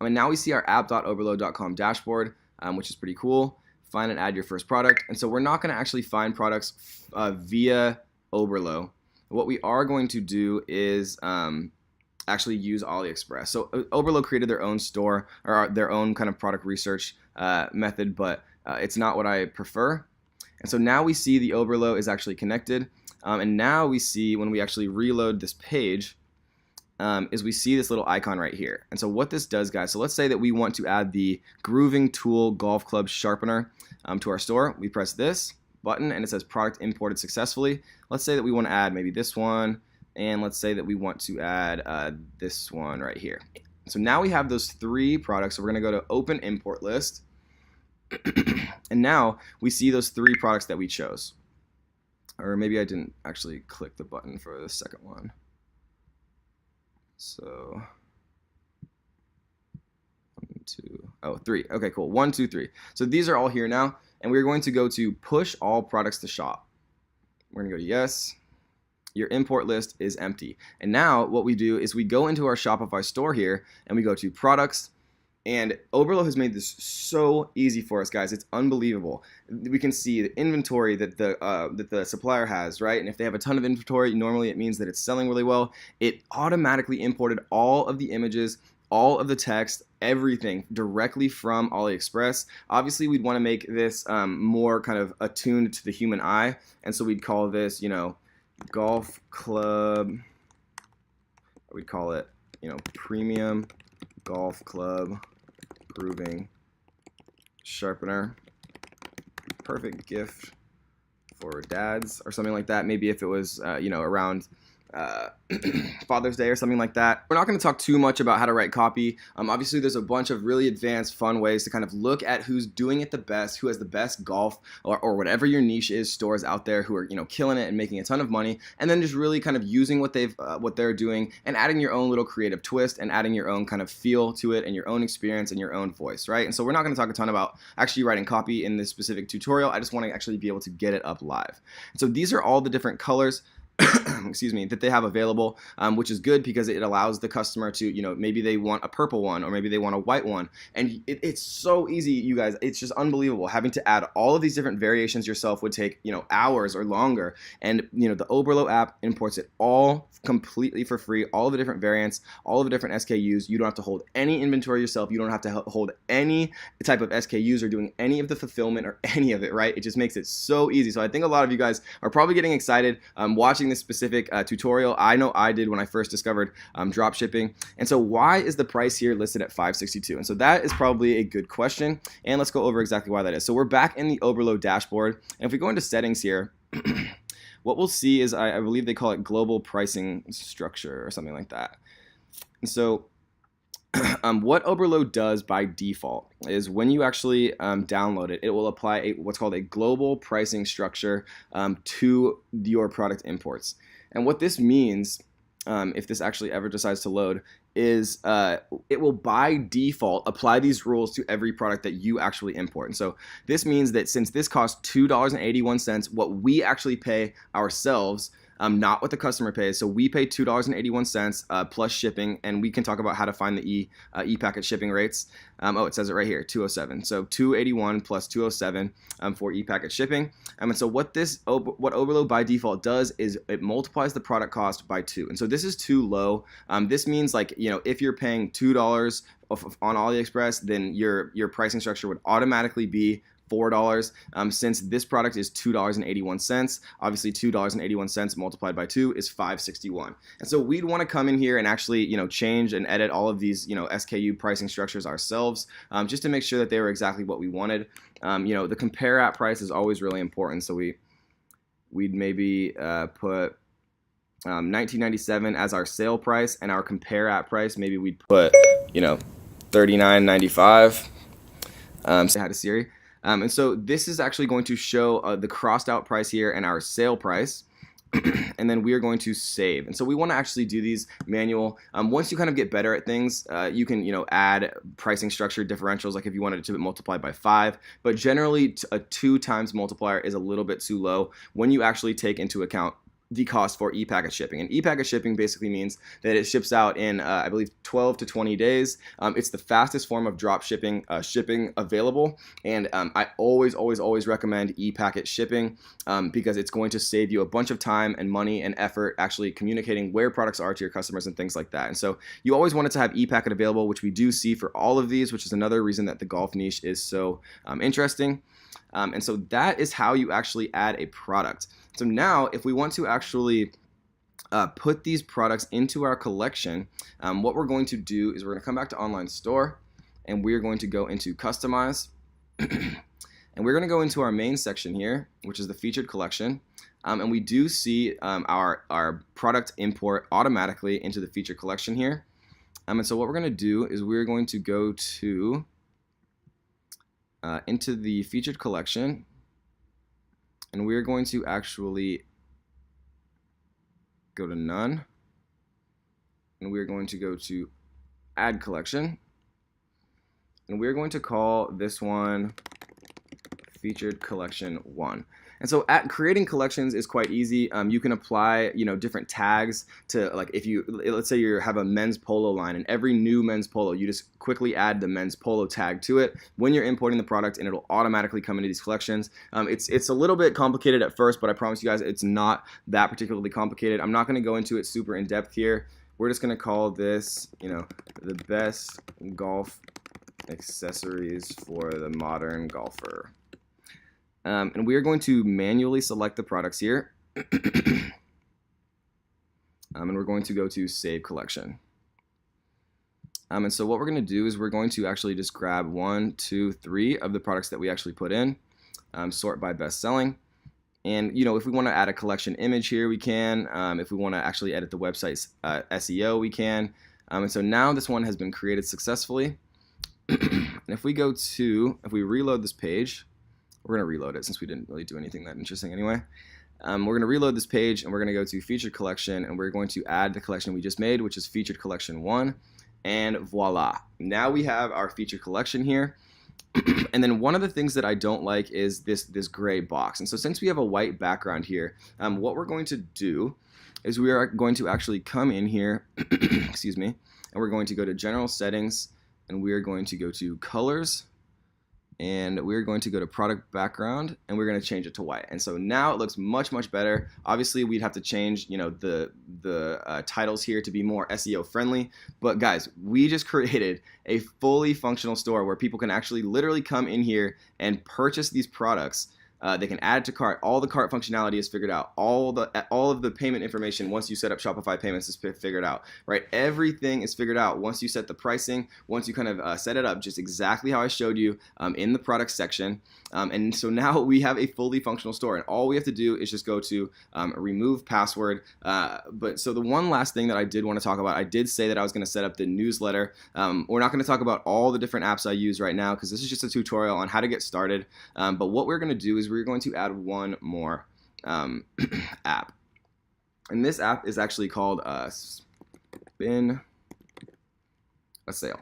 And now we see our app.oberlo.com dashboard, which is pretty cool. Find and add your first product. And so we're not going to actually find products via Oberlo. What we are going to do is actually use AliExpress. So Oberlo created their own store or their own kind of product research method, but it's not what I prefer. And so now we see the Oberlo is actually connected. And now we see when we actually reload this page, is we see this little icon right here. And so what this does, guys, so let's say that we want to add the Grooving Tool Golf Club Sharpener to our store. We press this button and it says product imported successfully. Let's say that we want to add maybe this one, and let's say that we want to add this one right here. So now we have those three products. So we're going to go to open import list. And now we see those three products that we chose. Or maybe I didn't actually click the button for the second one. So 1, 2, oh, 3. Okay, cool. 1, 2, 3. So these are all here now, and we're going to go to push all products to shop. We're going to go to yes. Your import list is empty. And now what we do is we go into our Shopify store here and we go to products, And Oberlo has made this so easy for us, guys. It's unbelievable. We can see the inventory that the supplier has, right? And if they have a ton of inventory, normally it means that it's selling really well. It automatically imported all of the images, all of the text, everything directly from AliExpress. Obviously, we'd want to make this more kind of attuned to the human eye, and so we'd call this, golf club. We'd call it, premium golf club grooving sharpener. Perfect gift for dads or something like that. Maybe if it was, around Father's Day or something like that. We're not going to talk too much about how to write copy. Obviously, there's a bunch of really advanced, fun ways to kind of look at who's doing it the best, who has the best golf or whatever your niche is, stores out there who are killing it and making a ton of money, and then just really kind of using what they're doing and adding your own little creative twist and adding your own kind of feel to it and your own experience and your own voice, right? And so we're not going to talk a ton about actually writing copy in this specific tutorial. I just want to actually be able to get it up live. So these are all the different colors excuse me, that they have available, which is good because it allows the customer to, maybe they want a purple one or maybe they want a white one. And it's so easy, you guys. It's just unbelievable. Having to add all of these different variations yourself would take, hours or longer. And, the Oberlo app imports it all completely for free, all of the different variants, all of the different SKUs. You don't have to hold any inventory yourself. You don't have to hold any type of SKUs or doing any of the fulfillment or any of it, right? It just makes it so easy. So I think a lot of you guys are probably getting excited watching this specific tutorial. I know I did when I first discovered drop shipping. And so why is the price here listed at $562? And so that is probably a good question. And let's go over exactly why that is. So we're back in the Oberlo dashboard. And if we go into settings here, what we'll see is I believe they call it global pricing structure or something like that. And so what Oberlo does by default is when you actually download it, it will apply what's called a global pricing structure to your product imports. And what this means, if this actually ever decides to load, is it will by default apply these rules to every product that you actually import. And so this means that since this costs $2.81, what we actually pay ourselves, not what the customer pays. So we pay $2.81 plus shipping, and we can talk about how to find the e-packet shipping rates. It says it right here, 207. So 281 plus 207 for e-packet shipping. And so what Oberlo by default does is it multiplies the product cost by 2. And so this is too low. This means if you're paying $2 on AliExpress, then your pricing structure would automatically be $4. Since this product is $2.81, obviously $2.81 multiplied by 2 is $5.61. And so we'd want to come in here and actually change and edit all of these SKU pricing structures ourselves, just to make sure that they were exactly what we wanted. The compare at price is always really important, so we'd maybe put $19.97 as our sale price, and our compare at price maybe we'd put $39.95. Say hi to Siri. And so this is actually going to show the crossed out price here and our sale price. And then we are going to save. And so we want to actually do these manual. Once you kind of get better at things, you can add pricing structure differentials, like if you wanted it to be multiplied by 5. But generally, a 2 times multiplier is a little bit too low when you actually take into account the cost for e-packet shipping. And e-packet shipping basically means that it ships out in, I believe, 12 to 20 days. It's the fastest form of drop shipping available. And I always recommend e-packet shipping because it's going to save you a bunch of time and money and effort actually communicating where products are to your customers and things like that. And so you always want it to have e-packet available, which we do see for all of these, which is another reason that the golf niche is so interesting. And so that is how you actually add a product. So now if we want to actually put these products into our collection, what we're going to do is we're going to come back to online store, and we're going to go into customize. And we're going to go into our main section here, which is the featured collection. And we do see our product import automatically into the featured collection here. And so what we're going to do is we're going to go to into the featured collection, and we're going to actually go to none, and we're going to go to add collection, and we're going to call this one featured collection 1. And so at creating collections is quite easy. You can apply, different tags to, like, if you, let's say you have a men's polo line, and every new men's polo, you just quickly add the men's polo tag to it when you're importing the product, and it'll automatically come into these collections. It's a little bit complicated at first, but I promise you guys it's not that particularly complicated. I'm not going to go into it super in depth here. We're just going to call this, the best golf accessories for the modern golfer. And we are going to manually select the products here. And we're going to go to Save Collection. And so what we're going to do is we're going to actually just grab 1, 2, 3 of the products that we actually put in, sort by best selling. And if we want to add a collection image here, we can. If we want to actually edit the website's SEO, we can. And so now this one has been created successfully. And if we reload this page, we're going to reload it since we didn't really do anything that interesting anyway. We're going to reload this page, and we're going to go to Featured Collection, and we're going to add the collection we just made, which is Featured Collection 1. And voila. Now we have our featured collection here. And then one of the things that I don't like is this gray box. And so since we have a white background here, what we're going to do is we are going to actually come in here, excuse me, and we're going to go to General Settings, and we are going to go to Colors, and we're going to go to Product Background, and we're going to change it to white. And so now it looks much, much better. Obviously, we'd have to change, the titles here to be more SEO friendly. But guys, we just created a fully functional store where people can actually literally come in here and purchase these products. They can add to cart. All the cart functionality is figured out. All of the payment information once you set up Shopify payments is figured out, right? Everything is figured out once you set the pricing, once you kind of set it up just exactly how I showed you in the product section. And so now we have a fully functional store, and all we have to do is just go to remove password. But so the one last thing that I did want to talk about, I did say that I was going to set up the newsletter. We're not going to talk about all the different apps I use right now because this is just a tutorial on how to get started. But what we're going to do is we're going to add one more app, and this app is actually called Spin a Sale.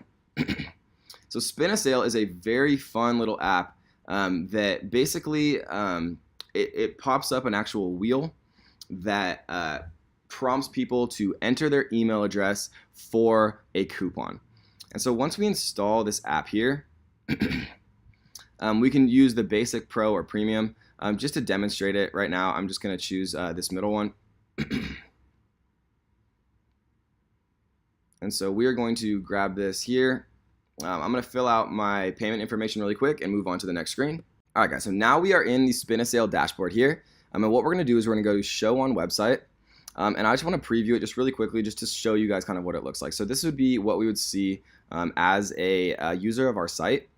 So Spin a Sale is a very fun little app that basically it pops up an actual wheel that prompts people to enter their email address for a coupon. And so once we install this app here, we can use the basic, pro, or premium. Just to demonstrate it right now, I'm just going to choose this middle one. And so we are going to grab this here. I'm going to fill out my payment information really quick and move on to the next screen. All right, guys, so now we are in the Spin a Sale dashboard here. And what we're going to do is we're going to go to Show on Website. And I just want to preview it just really quickly just to show you guys kind of what it looks like. So this would be what we would see as a user of our site.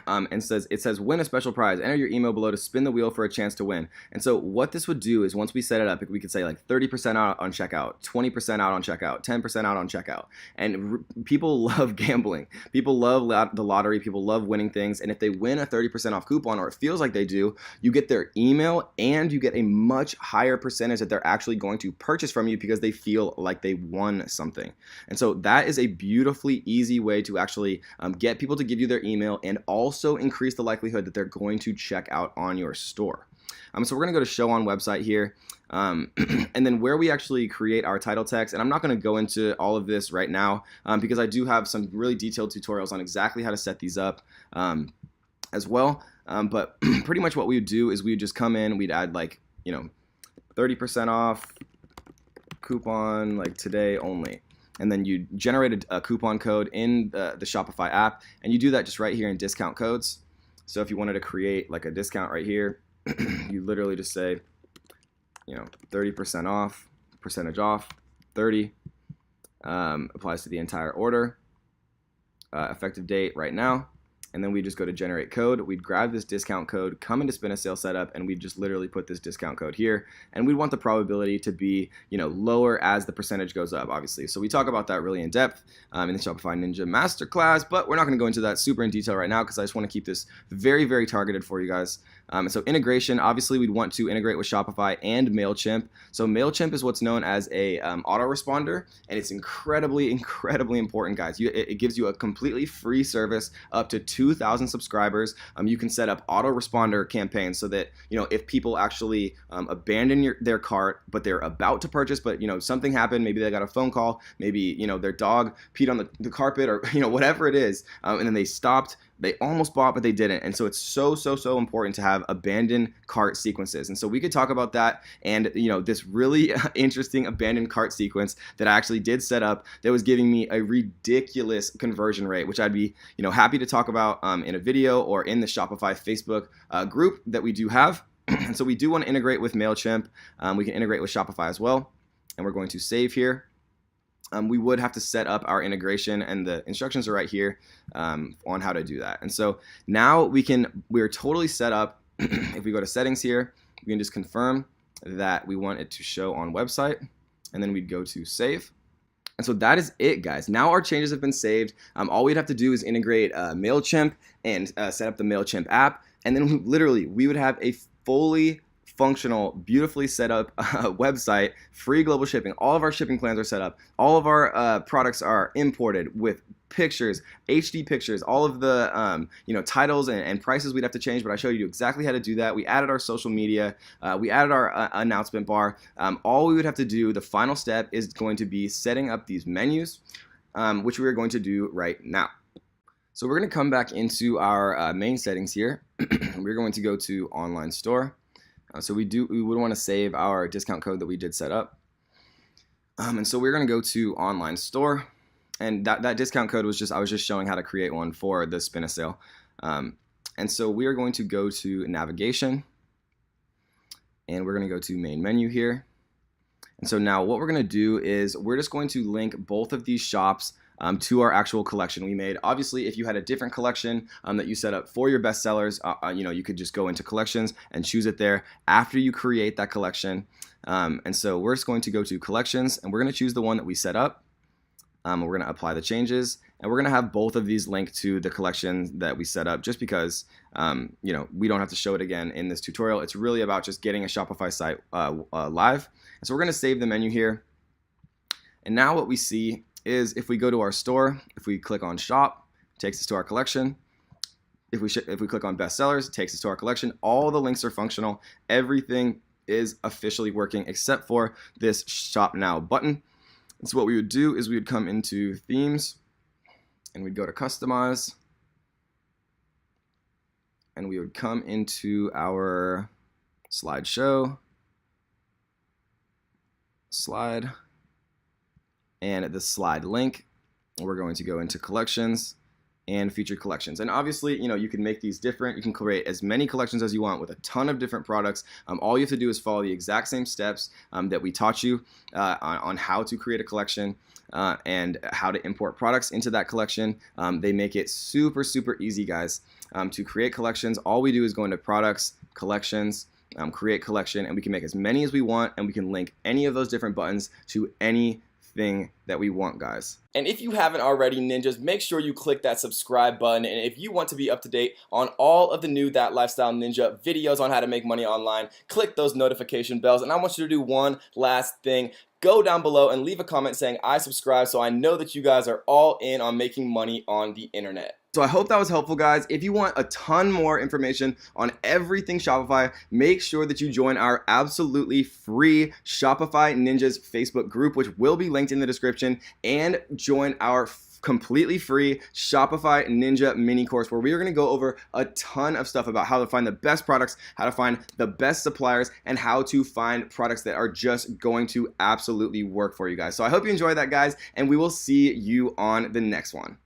And it says win a special prize. Enter your email below to spin the wheel for a chance to win. And so what this would do is once we set it up, we could say like 30% out on checkout, 20% out on checkout, 10% out on checkout. And people love gambling. People love the lottery. People love winning things. And if they win a 30% off coupon, or it feels like they do, you get their email and you get a much higher percentage that they're actually going to purchase from you because they feel like they won something. And so that is a beautifully easy way to actually get people to give you their email and also increase the likelihood that they're going to check out on your store. So we're going to go to Show on Website here, and then where we actually create our title text, and I'm not going to go into all of this right now because I do have some really detailed tutorials on exactly how to set these up as well. But pretty much what we would do is we would just come in, we'd add 30% off coupon like today only. And then you generate a coupon code in the Shopify app, and you do that just right here in discount codes. So if you wanted to create like a discount right here, you literally just say, 30% off, percentage off, 30, applies to the entire order, effective date right now. And then we just go to generate code. We'd grab this discount code, come into Spin a Sale setup, and we'd just literally put this discount code here. And we'd want the probability to be, lower as the percentage goes up, obviously. So we talk about that really in depth in the Shopify Ninja Masterclass, but we're not going to go into that super in detail right now because I just want to keep this very, very targeted for you guys. And so integration, obviously we'd want to integrate with Shopify and MailChimp. So MailChimp is what's known as a autoresponder, and it's incredibly important, guys. It gives you a completely free service up to 2,000 subscribers. You can set up autoresponder campaigns so that, if people actually abandon their cart, but they're about to purchase, but something happened, maybe they got a phone call, maybe their dog peed on the carpet, or whatever it is, and then they stopped. They almost bought, but they didn't. And so it's so important to have abandoned cart sequences. And so we could talk about that and, this really interesting abandoned cart sequence that I actually did set up that was giving me a ridiculous conversion rate, which I'd be, happy to talk about in a video or in the Shopify Facebook group that we do have. And so we do want to integrate with MailChimp. We can integrate with Shopify as well. And we're going to save here. We would have to set up our integration, and the instructions are right here on how to do that. And so now we're totally set up. If we go to settings here, we can just confirm that we want it to show on website, and then we'd go to save. And so that is it, guys. Now our changes have been saved. All we'd have to do is integrate MailChimp and set up the MailChimp app, and then we would have a fully functional, beautifully set up website, free global shipping. All of our shipping plans are set up. All of our products are imported with pictures, HD pictures, all of the titles and prices we'd have to change, but I showed you exactly how to do that. We added our social media, we added our announcement bar. All we would have to do, the final step, is going to be setting up these menus, which we are going to do right now. So we're going to come back into our main settings here. We're going to go to online store. So we would want to save our discount code that we did set up. And so we're going to go to online store, and that discount code was I was just showing how to create one for the spin a sale. And so we are going to go to navigation, and we're going to go to main menu here. And so now what we're going to do is we're just going to link both of these shops to our actual collection we made. Obviously, if you had a different collection that you set up for your best sellers, you could just go into collections and choose it there after you create that collection. And so we're just going to go to collections, and we're going to choose the one that we set up. We're going to apply the changes, and we're going to have both of these linked to the collection that we set up, just because we don't have to show it again in this tutorial. It's really about just getting a Shopify site live. And so we're going to save the menu here. And now what we see is, if we go to our store, if we click on shop, it takes us to our collection. If we click on bestsellers, it takes us to our collection. All the links are functional. Everything is officially working except for this shop now button. And so what we would do is we would come into themes, and we'd go to customize, and we would come into our slideshow, slide, and the slide link. We're going to go into collections and featured collections. And obviously, you can make these different. You can create as many collections as you want with a ton of different products. All you have to do is follow the exact same steps that we taught you on how to create a collection and how to import products into that collection. They make it super easy, guys, to create collections. All we do is go into products, collections, create collection, and we can make as many as we want, and we can link any of those different buttons to anything that we want, guys. And if you haven't already, ninjas, make sure you click that subscribe button. And if you want to be up to date on all of the new That Lifestyle Ninja videos on how to make money online, click those notification bells. And I want you to do one last thing. Go down below and leave a comment saying I subscribe, so I know that you guys are all in on making money on the internet. So I hope that was helpful, guys. If you want a ton more information on everything Shopify, make sure that you join our absolutely free Shopify Ninjas Facebook group, which will be linked in the description, and join our completely free Shopify Ninja mini course, where we are going to go over a ton of stuff about how to find the best products, how to find the best suppliers, and how to find products that are just going to absolutely work for you guys. So I hope you enjoyed that, guys, and we will see you on the next one.